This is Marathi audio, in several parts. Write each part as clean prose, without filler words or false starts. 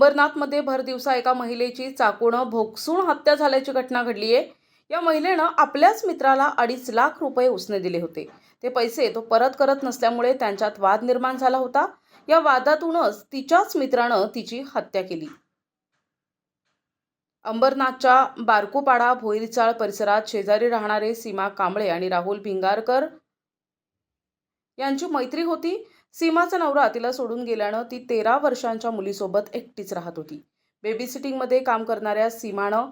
अंबरनाथमध्ये भरदिवसा एका महिलेची चाकूने भोगसून हत्या झाल्याची घटना घडली आहे। या महिलेनं आपल्याच मित्राला 2.5 लाख रुपये उसने दिले होते। ते पैसे तो परत करत नसल्यामुळे त्यांच्यात वाद निर्माण झाला होता। या वादातूनच तिच्याच मित्रानं तिची हत्या केली। अंबरनाथच्या बारकुपाडा भोईरचाळ परिसरात शेजारी राहणारे सीमा कांबळे आणि राहुल भिंगारकर यांची मैत्री होती। सीमाचा नवरा तिला सोडून गेल्यानं ती 13 वर्षांच्या मुलीसोबत एकटीच राहत होती। बेबीसिटिंगमध्ये काम करणाऱ्या सीमानं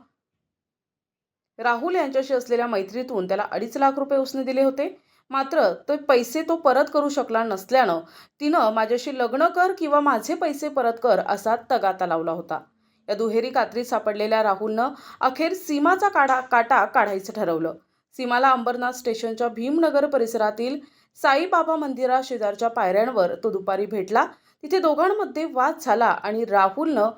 राहुल यांच्याशी असलेल्या मैत्रीतून त्याला 2.5 लाख रुपये उसने दिले होते। मात्र ते पैसे तो परत करू शकला नसल्यानं तिनं माझ्याशी लग्न कर किंवा माझे पैसे परत कर असा तगाता लावला होता। या दुहेरी कात्रीत सापडलेल्या राहुलनं अखेर सीमाचा काटा काढायचं ठरवलं। सीमाला अंबरनाथ स्टेशनच्या भीमनगर परिसरातील साईबाबा मंदिरा शेजारच्या पायऱ्यांवर तो दुपारी भेटला। तिथे दोघांमध्ये वाद झाला आणि राहुलनं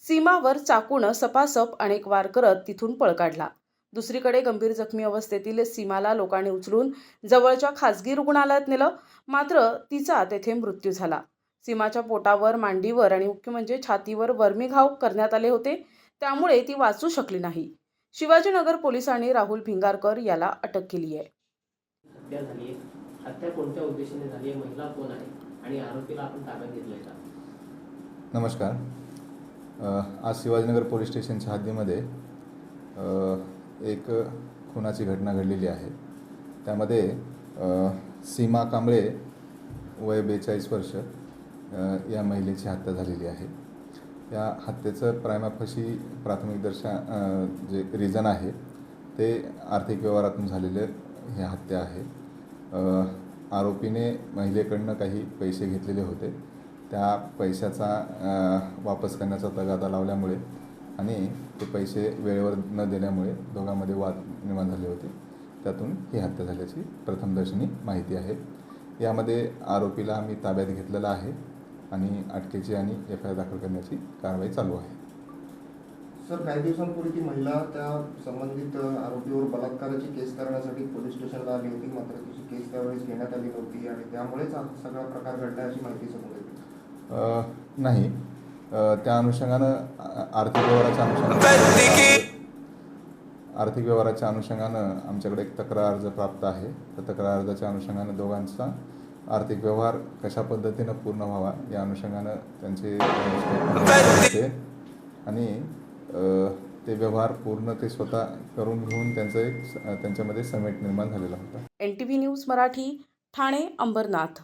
सीमावर चाकूनं सपासप अनेक वार करत तिथून पळ काढला। दुसरीकडे गंभीर जखमी अवस्थेतील सीमाला लोकांनी उचलून जवळच्या खासगी रुग्णालयात नेलं, मात्र तिचा तेथे मृत्यू झाला। सीमाच्या पोटावर, मांडीवर आणि मुख्य म्हणजे छातीवर वर्मीघाव करण्यात आले होते, त्यामुळे ती वाचू शकली नाही। शिवाजीनगर पोलिसांनी राहुल भिंगारकर याला अटक केली आहे। हत्या कोणत्या उद्देशाने झाली आहे, महिला कोण आहे आणि आरोपीला आपण ताब्यात घेतलंय का? नमस्कार। आज शिवाजीनगर पोलीस स्टेशनच्या हद्दीमध्ये एक खुनाची घटना घडलेली आहे। त्यामध्ये सीमा कांबळे वय 42 वर्ष या महिलेची हत्या झालेली आहे। या हत्येचं प्राथमिक जे रिझन आहे ते आर्थिक व्यवहारातून झालेले ही हत्या आहे। आरोपीने महिलेकडनं काही पैसे घेतलेले होते, त्या पैशाचा वापस करण्याचा तगादा लावल्यामुळे आणि ते पैसे वेळेवर न दिल्यामुळे दोघांमध्ये वाद निर्माण झाले होते। त्यातून ही हत्या झाल्याची प्रथमदर्शनी माहिती आहे। यामध्ये आरोपीला आम्ही ताब्यात घेतलेला आहे आणि अटकेची आणि FIR दाखल करण्याची कारवाई चालू आहे। सर, काही दिवसांपूर्वी ती महिला त्या संबंधित आरोपीवर बलात्काराची केस करण्यासाठी पोलीस स्टेशनला आली होती, मात्र तिची केस त्यावेळेस घेण्यात आली नव्हती आणि त्यामुळेच हा सगळा प्रकार घडला अशी माहिती समोर येते। नाही, त्या अनुषंगानं आर्थिक व्यवहाराच्या अनुषंगानं आमच्याकडे एक तक्रार अर्ज प्राप्त आहे। त्या तक्रार अर्जाच्या अनुषंगानं दोघांचा आर्थिक व्यवहार कशा पद्धतीनं पूर्ण व्हावा या अनुषंगानं त्यांचे होते आणि ते व्यवहार पूर्ण ते स्वतः करून घेऊन त्यांच्यामध्ये समेट निर्माण झालेला होता। NTV news Marathi, Thane, Ambernath.